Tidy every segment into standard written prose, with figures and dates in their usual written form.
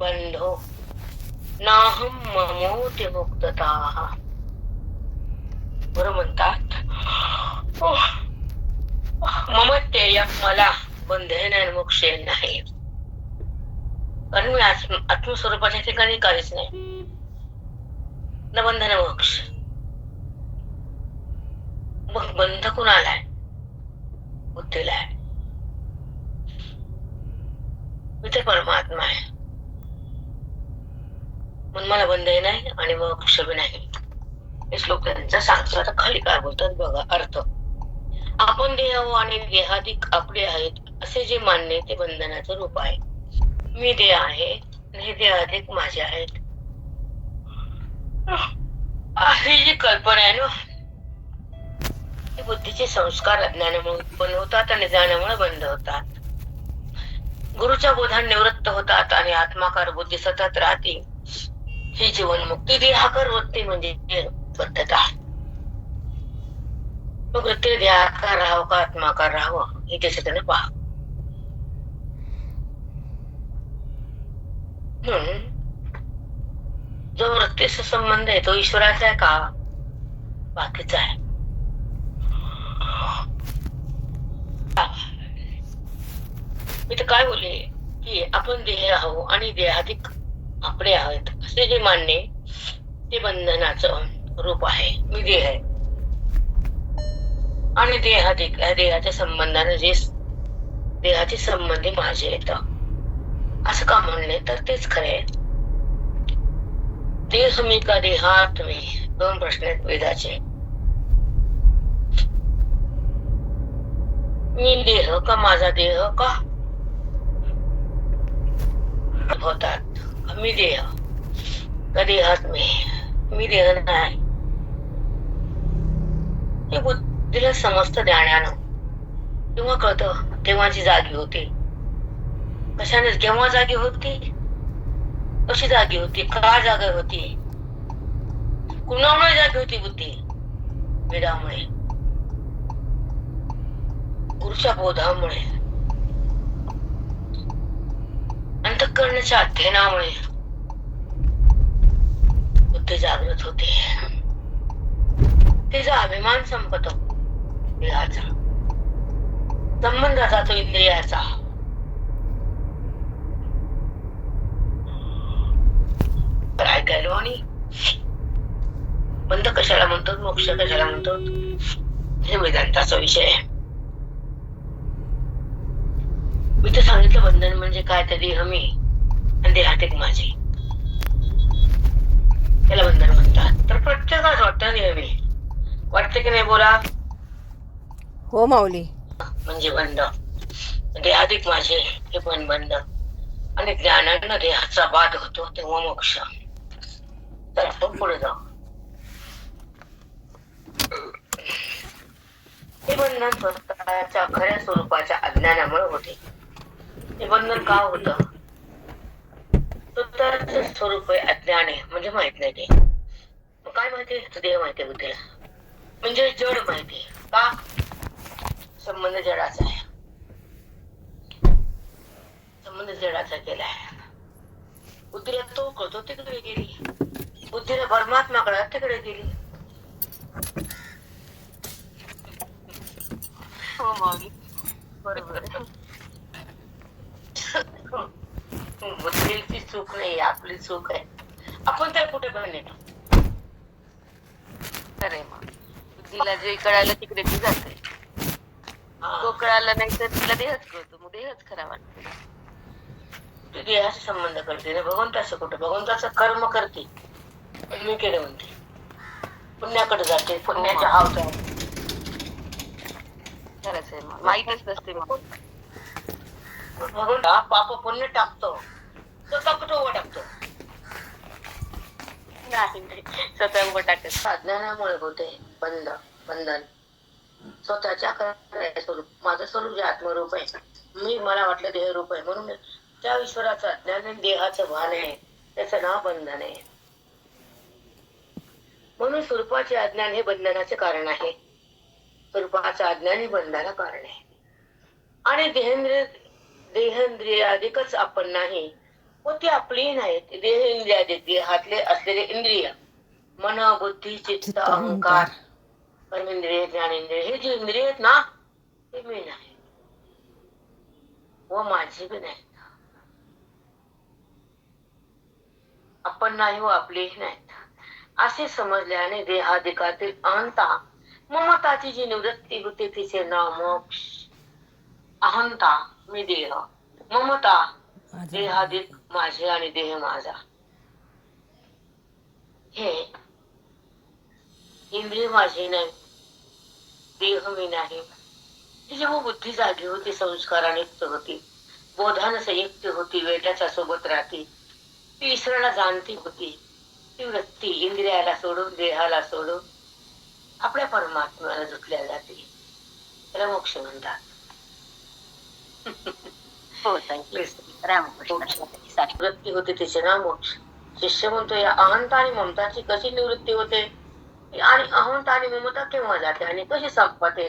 बंधो नाहम ममोति मुक्तताः. बरं म्हणतात ममत्येय, मला बंधन मोक्ष नाही. कारण मी आत्मस्वरूपाच्या ठिकाणी काहीच नाही. न बंधन मोक्ष. मग बंध कुणाला आहे? बुद्धीला आहे. मी तर परमात्मा आहे म्हणून मला बंधही नाही आणि मोक्ष बी नाही. हे श्लोक त्यांचा सांगतो. आता खाली काय बोलतात बघा अर्थ. आपण देह आणि देहाधिक आपले आहेत असे जे मानणे ते बंधनाचं रूप आहे. मी देह आहे आणि हे देहाधिक माझे आहेत अशी जी कल्पना आहे ना, बुद्धीचे संस्कार अज्ञानामुळे उत्पन्न होतात आणि ज्ञानामुळे बंद होतात. गुरुच्या बोधाने निवृत्त होतात आणि आत्माकार बुद्धी सतत राहते. ही जीवनमुक्ती. देहाकार वृत्ती म्हणजे बद्धता. मग वृत्ती देहाकार राहावं का आत्माकार राहावं हे त्याच्याने पहा. जो वृत्तीचा संबंध आहे तो ईश्वराचा आहे का बाकीचा आहे? मी तर काय बोलले की आपण देह आहो आणि देहाधिक आपले आहोत असे जे मानणे ते बंधनाचं रूप आहे. मी देह आहे आणि देहाधिक देहाच्या संबंधाने जे देहाचे संबंधी माझे येत असं का म्हणले तर तेच खरे. देह मी का देहात मी, दोन प्रश्न आहेत वेदाचे. मी देह का माझा देह का होतात. मी देह का देहात मी देह नाही. हे बुद्धीला समजतं ज्ञानानं. तेव्हा कळतं तेव्हाची जागी होती. कशाने केव्हा जागी होती, कशी जागी होती, का जागी होती, कुणामुळे जागी होती बुद्धी? वेदामुळे, गुरुच्या बोधामुळे, अंतःकरणाच्या अध्ययनामुळे बुद्धी जागृत होते. तिचा अभिमान संपतो. देहाचा संबंध जातो इंद्रियाचा. काय केलो आणि बंध कशाला म्हणतो, मोक्ष कशाला म्हणतो हे वेदांताचा विषय आहे. मी तर सांगितलं बंधन म्हणजे काय, तर देह मी आणि देहात माझे त्याला बंधन म्हणतात. तर प्रत्येकाच वाटतं देह मी वाटते की नाही बोला? हो माऊली. म्हणजे बंध, देहाधिक माझे हे पण बंध आणि ज्ञानानं देहाचा बाध होतो तेव्हा मोक्ष. तर आपण पुढे जाऊ. हे बंधन स्वतःच्या खऱ्या स्वरूपाच्या अज्ञानामुळे होते. हे बंधन का होत? स्वतःचे स्वरूप अज्ञान आहे म्हणजे माहित नाही. ते काय माहिती? देह माहिती बुद्धीला म्हणजे जड माहिती. का? संबंध जडाचा आहे. संबंध जडाचा केलाय. बुद्धीला तो कळतो तिकडे गेली. बुद्धीला परमात्मा कळत तिकडे गेली. हो माऊली बरोबर. बुद्धीची चूक नाही, आपली चूक आहे. आपण त्या कुठे पण येतो. खरंय. मग बुद्धीला जे कळालं तिकडे ती जाते. तो कळाला नाही तर तिला देहच कळतो. मग देहच खरा वाटतो. ती देहाचा संबंध करते ना. भगवंताचं कुठं? भगवंताचं कर्म करते पण मी केलं म्हणते. पुण्याकडे जाते, पुण्याच्या हावचा. खरंच आहे. मग माहीतच नसते. मग भगवंता पाप पुण्य टाकतो, स्वतः कुठं उभं टाकतो? नाही, स्वतः उभं टाकत. अज्ञानामुळे होते बंधन. स्वतःच्या स्वरूप, माझं स्वरूप जे आत्मरूप आहे, मी मला वाटलं देह रूप आहे म्हणून त्या ईश्वराचं अज्ञान देहाचं भान आहे, त्याचं नाव बंधन आहे. म्हणून स्वरूपाचे अज्ञान हे बंधनाचे कारण आहे. स्वरूपाचं अज्ञान हे बंधनाला कारण आहे. आणि देहेंद्रिय अधिकच आपण नाही व ती आपली नाहीत. देह इंद्रिया देहातले असलेले इंद्रिय मन बुद्धी चित्त चित्त अहंकार अहंकार कर्मेंद्रिय ज्ञानेंद्रिय हे जे इंद्रिय आहेत ना ते मी नाही व माझी बी नाही. आपण नाही व आपलेही नाहीत असे समजल्याने देहाधिकातील अहंता ममताची जी निवृत्ती होते तिचे नाव मोक्ष. अहंता मी देह, ममता माझा देहाधिक माझे आणि देह माझा. हे इंद्रिय माझे नाही, देह मी नाही. जेव्हा बुद्धी जागी होती, संस्काराने युक्त होती, बोधान संयुक्त होती, वेटाच्या सोबत राहती, ती ईश्वराला जाणती होती, ती वृत्ती इंद्रियाला सोडून देहाला सोडून आपल्या परमात्म्याला जुटल्या जाते. त्याला मोक्ष म्हणतात. हो ताई. रामकृष्ण. वृत्ती होते तिचे नाव मोक्ष. शिष्य म्हणतो या अहंता आणि ममताची कशी निवृत्ती होते आणि अहंता आणि ममता केव्हा जाते आणि कशी संपते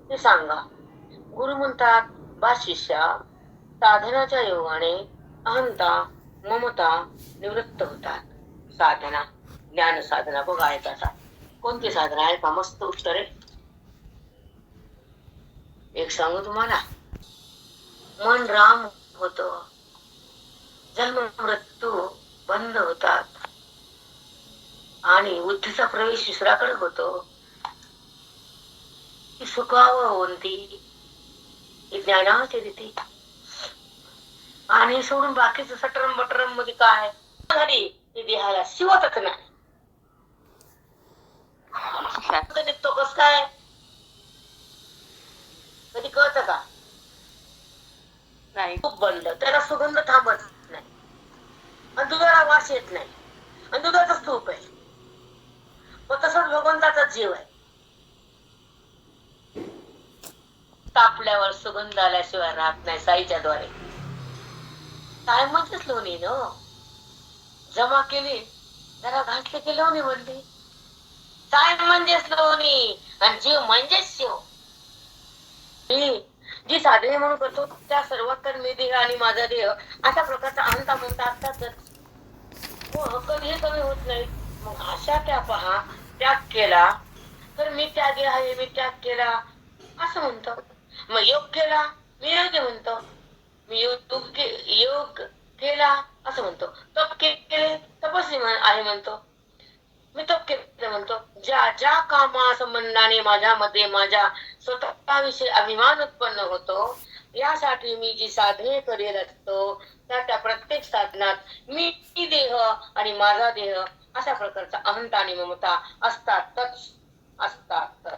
ते सांगा. गुरु म्हणतात बा शिष्या, साधनाच्या योगाने अहंता ममता निवृत्त होतात. साधना ज्ञान साधना बघा आहे कसा. कोणती साधना आहे का? मस्त उत्तर आहे. एक सांगू तुम्हाला, मन राम होत, जन्म मृत्यू बंद होतात आणि बुद्धीचा प्रवेश ईश्वराकडे होतो. सुखावं होती ज्ञानाची रीती आणि सोडून बाकीचं सटरम बटरम मध्ये काय झाली ती देहाला शिवतच नाही. निघतो कस काय कधी कळत का? नाही. खूप बनलं त्याला सुगंध थांबत नाही आणि दुधाला वास येत नाही आणि दुधाचा स्तूप आहे. मग तसंच भगवंताचा जीव आहे. तापल्यावर सुगंध आल्याशिवाय राहत नाही. साईच्या द्वारे साय म्हणजेच लोणी न जमा केली जरा घातली की लोणी बनली. साय म्हणजेच लोणी आणि जीव म्हणजेच शिव. जी साधने म्हणून करतो त्या सर्वात तर मी देह आणि माझा देह अशा प्रकारचा अहंता म्हणता असतातच. कधीही कमी होत नाही. मग अशा त्या पहा त्याग केला तर मी त्यागी आहे, मी त्याग केला असं म्हणतो. मग योग केला मी योग्य म्हणतो, मी योग केला असं म्हणतो. तप केले तपस्वी आहे म्हणतो, मी तप केलं म्हणतो. ज्या ज्या कामा संबंधाने माझ्यामध्ये माझ्या स्वतःविषयी अभिमान उत्पन्न होतो यासाठी मी जी साधने करेल असतो त्या प्रत्येक साधनात मी देह आणि माझा देह अशा प्रकारचा अहंता आणि ममता असतातच असतात.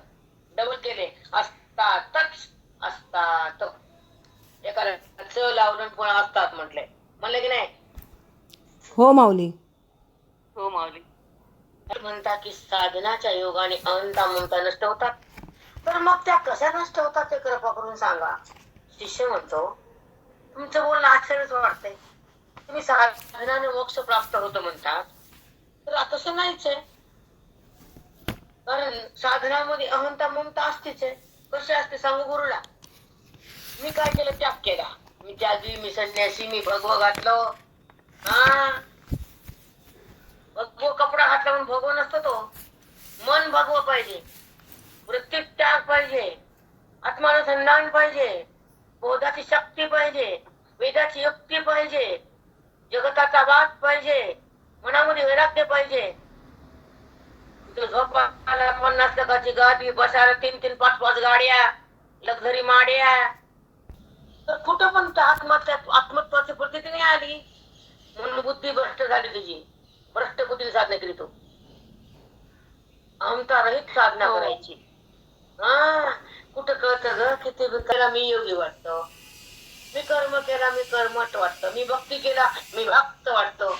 डबल केले असतातच असतात. एकाला च लावून पुन्हा असतात म्हटले म्हणलं की नाही? हो माऊली. हो माऊली. म्हणता की साधनाच्या योगाने अहंता ममता नष्ट होतात. तर मग त्या कशा नष्ट होतात ते कृपा करून सांगा. शिष्य म्हणतो तुमचं बोलणं आश्चर्यच वाटतंय. तुम्ही साधनाने मोक्ष प्राप्त होतो म्हणतात तर तसं नाहीच आहे. कारण साधनामध्ये अहंता ममता असतेच आहे. कशी असते सांगू गुरुला. मी काय केलं? त्याग केला. मी त्यागी, मी संन्यासी, मी भगव घातलो. भगव कपडा घातला म्हणून भगव नसतो तो. मन भगव पाहिजे, वृत्ती त्याग पाहिजे, आत्मानुसंधान पाहिजे, बोधाची शक्ती पाहिजे, वेदाची युक्ती पाहिजे, जगताचा वाद पाहिजे, मनामध्ये वैराग्य पाहिजे. झोपाला 50 लाखाची गाडी, बसायला 3-3, 5-5 गाड्या, लक्झरी माड्या. तर कुठं पण आत्मत्वाची प्रतीती नाही आली म्हणून बुद्धी भ्रष्ट झाली तुझी. भ्रष्ट बुद्धीने साधना केली तू. अहंता रहित साधना करायची. कुठं कळत ग किती केला मी योगी वाटतो, मी कर्म केला मी कर्मठ वाटतो, मी भक्ती केला मी भक्त वाटतो.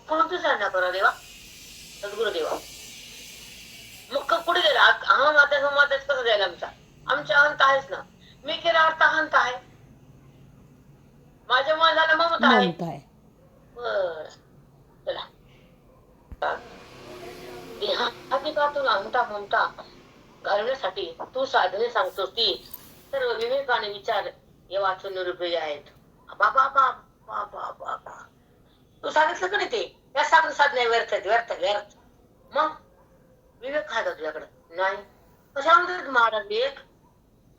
कोणती साधना करा देवा? सद्गुरुदेवा. मग कुठे गेला? अहंताच कसं जाईल आमचा? आमच्या अहंत आहेच ना. मी केला अर्थ अहंत आहे, माझ्या मनाला ममता आहे. चला देहाधिकातून अहंता ममता घालवण्यासाठी तू साधने सांगतोस ती तर विवेकाने विचार हे वाचून निरुपयोगी आहेत. बाबा बाबा बाबा बाबा तू सांगितलं का नाही ते त्या साधण्या व्यर्थ आहेत, व्यर्थ व्यर्थ. मग विवेक आहे का तुझ्याकडे? नाही. कशा म्हणतात महाराज विवेक?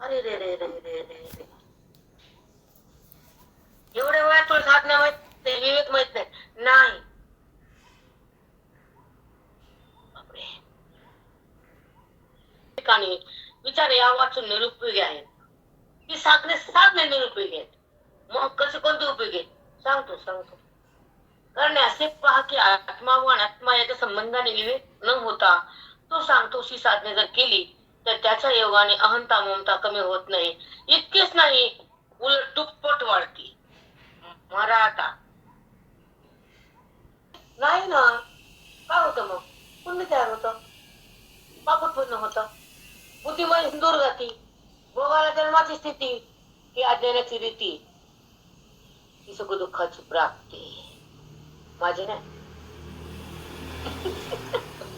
अरे रे रे रे रे रे रे, एवढ्या वयात तुला साधना माहित नाही, विवेक माहित नाही. नाही बापरे. ठिकाणी विचार या वाचून निरुपयोगी आहेत, की साधने निरुपयोगी आहेत. मग कसे कोणते उपयोगी आहेत? सांगतो. कारण असे पहा की आत्मा व अनात्मा याच्या संबंधाने विवेक न होता तो सांगतोशी साधने जर केली तर त्याच्या योगाने अहंता ममता कमी होत नाही. इतकेच नाही, उलट दुप्पट वाढते. मराठा नाही ना, काय होतं मग? पुण्य तयार होतं, पाप उत्पन्न होतं, बुद्धिमय दुर्गती, भोगाला जन्माची स्थिती, ही अज्ञानाची रीती, ही सुख दुःखाची प्राप्ती. माझे नाही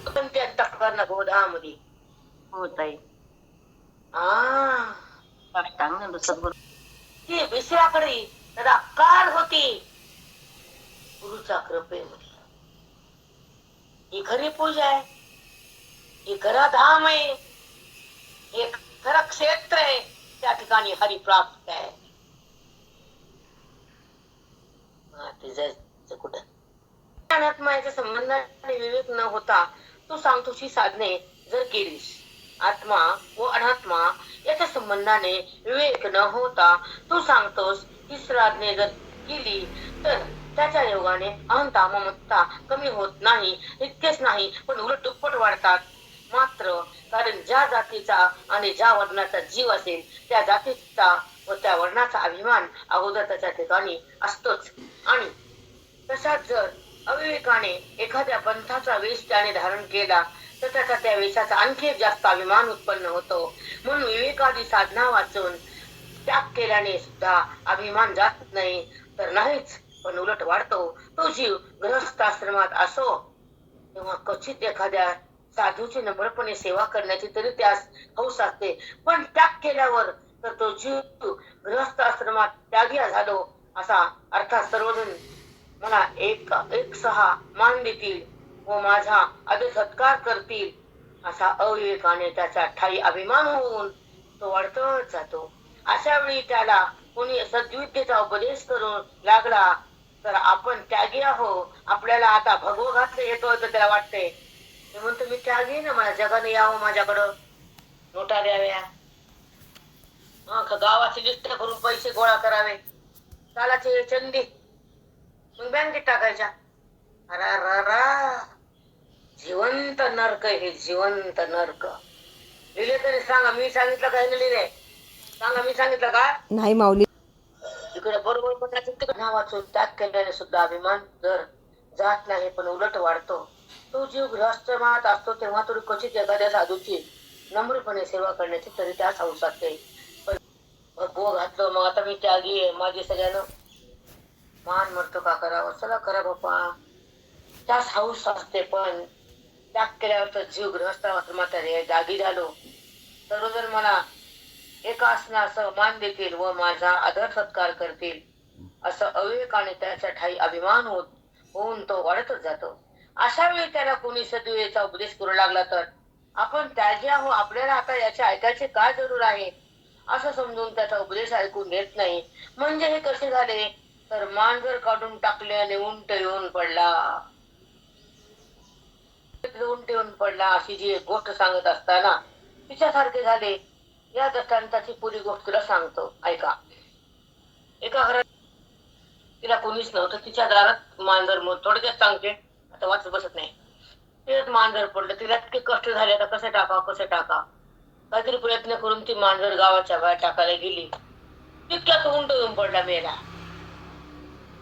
पण त्या टक्कर गोदामध्ये होत आहे. आ सद्गुरु ती विषयाकडे कार होती गुरुच्या कृपेमध्ये. ही खरी पूजा आहे, ही खरा धाम आहे, हे खरं क्षेत्र आहे. त्या ठिकाणी हरी प्राप्त आहे. ते जायचं कुठं? अनात्माच्या संबंधाने विवेक न होता तू सांगतोशी साधने जर केलीस, आत्मा व अनात्मा याच्या संबंधाने विवेक न होता तू सांगतोस ही साधने जर केली तर त्याच्या योगाने अहंता ममता कमी होत नाही. इतकेच नाही, पण उलट दुप्पट वाढतात. मात्र कारण ज्या जातीचा आणि ज्या वर्णाचा जीव असेल त्या जातीचा व त्या वर्णाचा अभिमान अगोदर त्याच्या ठिकाणी असतोच. आणि तसाच जर अविवेकाने एखाद्या पंथाचा वेश त्याने धारण केला तर त्याचा त्या वेशाचा आणखी जास्त अभिमान उत्पन्न होतो. म्हणून विवेकादी साधना वाचून त्याग केल्याने सुद्धा अभिमान जात नाही तर नाहीच, पण उलट वाढतो. तो जीव गृहस्थाश्रमात असो तेव्हा क्वचित एखाद्या साधूची नम्रपणे सेवा करण्याची तरी त्यास हौस असते, पण त्याग केल्यावर तर तो जीव गृहस्थाश्रमात त्यागी झालो असा अर्थात सर्वजण मला एक सहा मान देतील व माझा आदर सत्कार करतील असा अविवेकाने त्याचा ठाई अभिमान होऊन तो वाढतच जातो. अशा वेळी त्याला कोणी सद्विद्येचा उपदेश करून लागला तर आपण त्यागी आहो, आपल्याला आता भगव घातलं येतो तर त्याला वाटते. मी म्हणतो मी त्यागी ना, मला जगाने यावं माझ्याकडं, नोटा द्याव्या, गावाची लिस्ट करून पैसे गोळा करावे, चालाचे चंदी मग बँकेत टाकायच्या. अरा जिवंत नरक हे, जिवंत नरक. लिहिले तरी सांगा, मी सांगितलं काय लिहिले? सांगा, मी सांगितलं का? नाही माऊली. इकडे बरोबर म्हणायचं, तिकडे नावाचून त्याग केल्याने सुद्धा अभिमान जर जात नाही पण उलट वाढतो. तो जीव गृहस्थाश्रमात असतो तेव्हा तरी क्वचित एखाद्या साधूची नम्रपणे सेवा करण्याची तरी त्यास हौस असते. पण भगवं घातलं मग आता मी त्यागी आहे, माझी सगळ्यानं मान मरतो का करावं, चला करा बाप्पा, त्यास हौस असते. पण त्याग केल्यावर तर जीव गृहस्थाश्रमात जागी झालो, सर्वजण मला एका असं मान देतील व माझा आदर सत्कार करतील असं अविवेकाने त्याच्या ठाई अभिमान होऊन तो वाढतच जातो. अशा वेळी त्याला कोणी सद्विवेचा उपदेश करू लागला तर आपण त्यागी आहो, आपल्याला आता याचे ऐकायचे काय जरूर आहे असं समजून त्याचा उपदेश ऐकून घेत नाही. म्हणजे हे कसे झाले तर मांजर काढून टाकल्याने उंट येऊन पडला अशी जी एक गोष्ट सांगत असताना तिच्यासारखे झाले. या दृष्टांताची पुरी गोष्ट तुला सांगतो, ऐका. एका घरात तिला कोणीच नव्हतं, तिच्या दारात मांजर, थोडक्यात सांगते आता वाचत बसत नाही, ते मांजर पडलं. तिला इतके कष्ट झाले, आता कसं टाका काहीतरी प्रयत्न करून ती मांजर गावाच्या बाहेर टाकायला गेली. तितक्यात उंट येऊन पडला, मेला.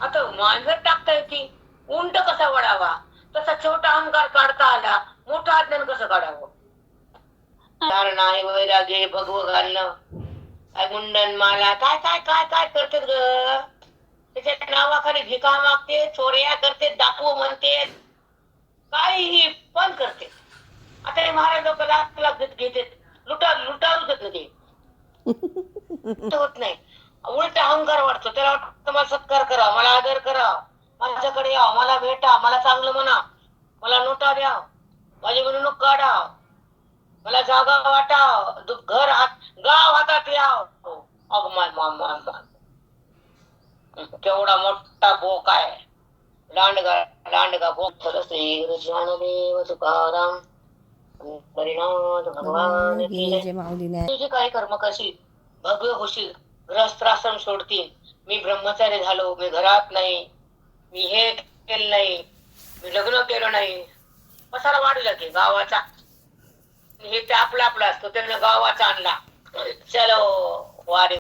आता मांजर टाकता येते, उंट कसा वडावा, तसा छोटा अहंकार काढता आला, मोठा अज्ञान कसं काढावं? कारण आहे वैराग्य भगव घालणं, काय मुंडन माला, काय काय काय काय करते ग, त्याच्या नावाखाली भिका मागते, चोऱ्या करते, दाखवू म्हणते, काहीही पण करते. आता हे महाराज लोक लाख घेते, लुटारू देत नाही, ते होत नाही. उलट अहंकार वाटतो, त्याला वाटतं मला सत्कार करा, मला आदर करा, माझ्याकडे या, मला भेटा, मला चांगलं म्हणा, मला नोटा द्या, माझी मिरवणूक काढा, मला जागा वाटा, घर गाव हातात या. अग माय माय माय माय, केवढा मोठा बोक आहे. लांडगा लांडगा बोक. श्री ज्ञानदेव तुकाराम हरिनाथ भगवान की जय. जय माऊलीने. तुझी काही कर्म करशील, भव्य होशील, ग्रहस्थाश्रम सोडतील. मी ब्रह्मचारी झालो, मी घरात नाही, मी हे केलं नाही, मी लग्न केलं नाही, पसारा वाढला की गावाचा. हे ते आपला आपला असतो, त्यांना गावाचा आणला. चलो वारी